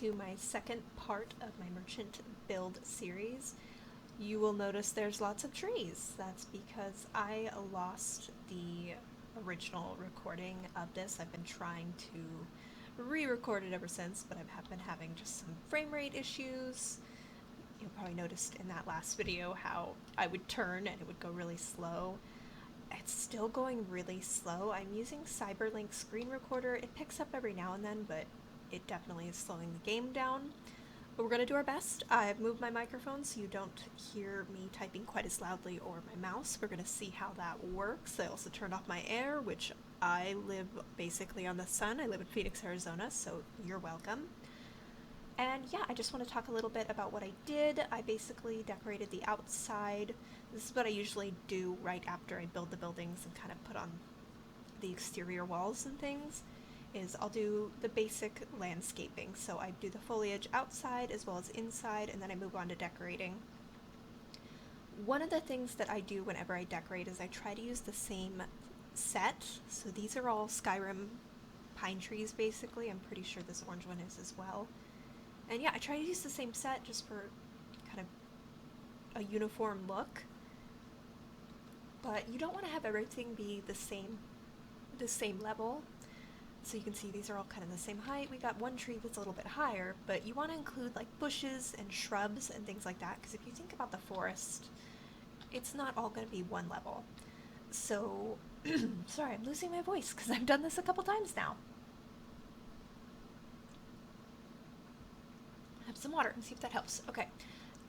to my second part of my merchant build series. You will notice there's lots of trees. That's because I lost the original recording of this. I've been trying to re-record it ever since, but I've been having just some frame rate issues. You'll probably noticed in that last video how I would turn and it would go really slow. It's still going really slow. I'm using Cyberlink Screen Recorder. It picks up every now and then, but it definitely is slowing the game down. But we're going to do our best. I've moved my microphone so you don't hear me typing quite as loudly, or my mouse. We're going to see how that works. I also turned off my air, which I live basically on the sun. I live in Phoenix, Arizona, so you're welcome. And yeah, I just want to talk a little bit about what I did. I basically decorated the outside. This is what I usually do right after I build the buildings and kind of put on the exterior walls and things, is I'll do the basic landscaping. So I do the foliage outside as well as inside, and then I move on to decorating. One of the things that I do whenever I decorate is I try to use the same set. So these are all Skyrim pine trees basically. I'm pretty sure this orange one is as well. And yeah, I try to use the same set just for kind of a uniform look. But you don't want to have everything be the same level. So you can see these are all kind of the same height. We got one tree that's a little bit higher, but you want to include like bushes and shrubs and things like that, because if you think about the forest, it's not all going to be one level. So, sorry, I'm losing my voice because I've done this a couple times now. Have some water and see if that helps. Okay.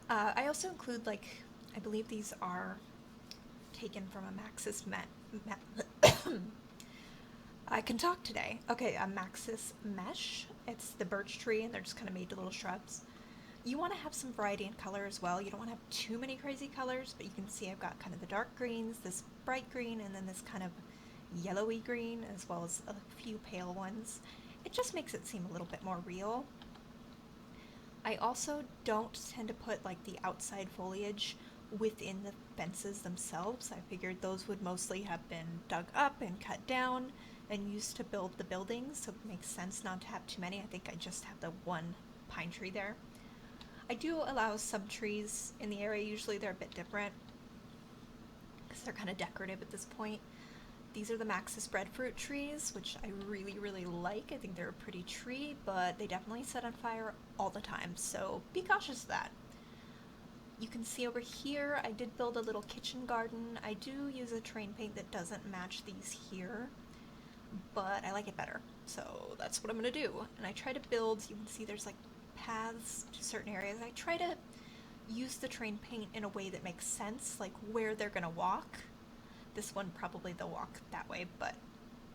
I also include, like, I believe these are taken from a Maxis I can talk today. Okay, a Maxis mesh. It's the birch tree, and they're just kind of made to little shrubs. You want to have some variety in color as well. You don't want to have too many crazy colors, but you can see I've got kind of the dark greens, this bright green, and then this kind of yellowy green, as well as a few pale ones. It just makes it seem a little bit more real. I also don't tend to put like the outside foliage within the fences themselves. I figured those would mostly have been dug up and cut down and used to build the buildings, so it makes sense not to have too many. I think I just have the one pine tree there. I do allow some trees in the area. Usually they're a bit different because they're kind of decorative at this point. These are the Maxis breadfruit trees, which I really, really like. I think they're a pretty tree, but they definitely set on fire all the time, so be cautious of that. You can see over here, I did build a little kitchen garden. I do use a terrain paint that doesn't match these here, but I like it better, so that's what I'm going to do. And I try to build, you can see there's like paths to certain areas. I try to use the terrain paint in a way that makes sense, like where they're going to walk. This one probably they'll walk that way, but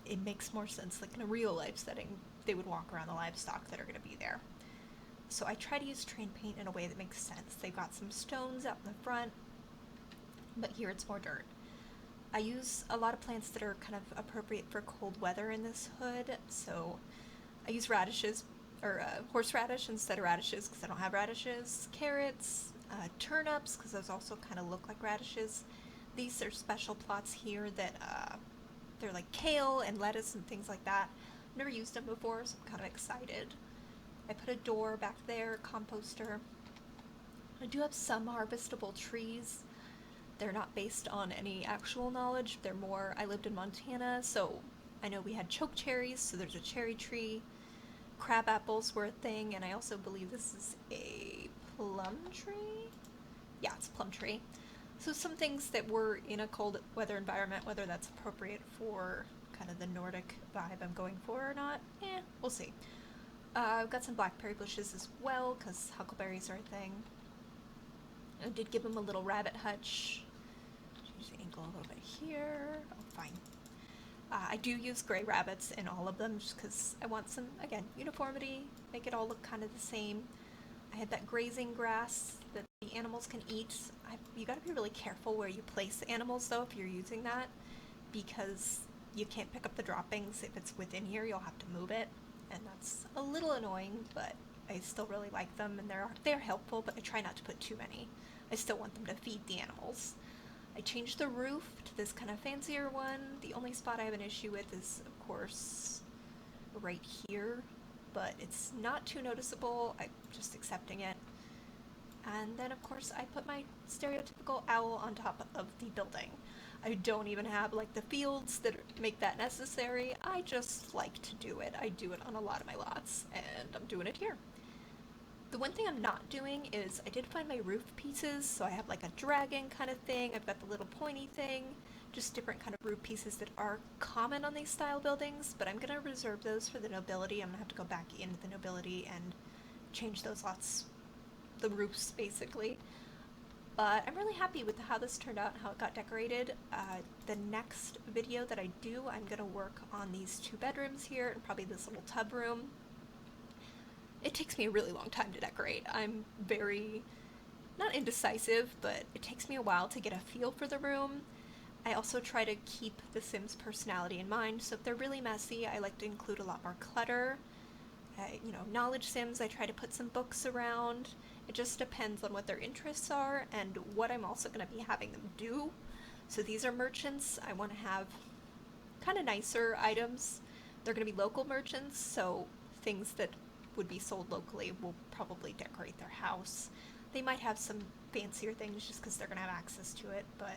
it makes more sense like in a real life setting they would walk around the livestock that are going to be there. So I try to use terrain paint in a way that makes sense. They've got some stones out in the front, but here it's more dirt. I use a lot of plants that are kind of appropriate for cold weather in this hood, so I use radishes, or horseradish instead of radishes because I don't have radishes, carrots, turnips because those also kind of look like radishes. These are special plots here that they're like kale and lettuce and things like that. I've never used them before, so I'm kind of excited. I put a door back there, composter. I do have some harvestable trees. They're not based on any actual knowledge. They're more, I lived in Montana, so I know we had choke cherries, so there's a cherry tree. Crab apples were a thing, and I also believe this is a plum tree? Yeah, it's a plum tree. So some things that were in a cold weather environment, whether that's appropriate for kind of the Nordic vibe I'm going for or not, we'll see. I've got some blackberry bushes as well, because huckleberries are a thing. I did give them a little rabbit hutch. Change the angle a little bit here. Oh, fine. I do use gray rabbits in all of them, just because I want some, again, uniformity, make it all look kind of the same. I had that grazing grass that the animals can eat. You gotta be really careful where you place animals, though, if you're using that, because you can't pick up the droppings. If it's within here, you'll have to move it, and that's a little annoying, but I still really like them, and they're helpful, but I try not to put too many. I still want them to feed the animals. I changed the roof to this kind of fancier one. The only spot I have an issue with is, of course, right here, but it's not too noticeable. I'm just accepting it. And then, of course, I put my stereotypical owl on top of the building. I don't even have like the fields that make that necessary. I just like to do it. I do it on a lot of my lots, and I'm doing it here. The one thing I'm not doing is I did find my roof pieces, so I have like a dragon kind of thing. I've got the little pointy thing, just different kind of roof pieces that are common on these style buildings, but I'm gonna reserve those for the nobility. I'm gonna have to go back into the nobility and change those lots, the roofs basically. But I'm really happy with how this turned out and how it got decorated. The next video that I do, I'm gonna work on these 2 bedrooms here and probably this little tub room. It takes me a really long time to decorate. I'm very, not indecisive, but it takes me a while to get a feel for the room. I also try to keep the Sims' personality in mind, so if they're really messy, I like to include a lot more clutter. Knowledge Sims, I try to put some books around. It just depends on what their interests are and what I'm also going to be having them do. So these are merchants. I want to have kind of nicer items. They're going to be local merchants, so things that would be sold locally will probably decorate their house. They might have some fancier things just because they're going to have access to it, but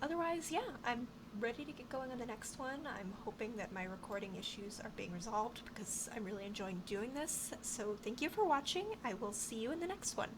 otherwise, yeah, I'm ready to get going on the next one. I'm hoping that my recording issues are being resolved because I'm really enjoying doing this. So thank you for watching. I will see you in the next one.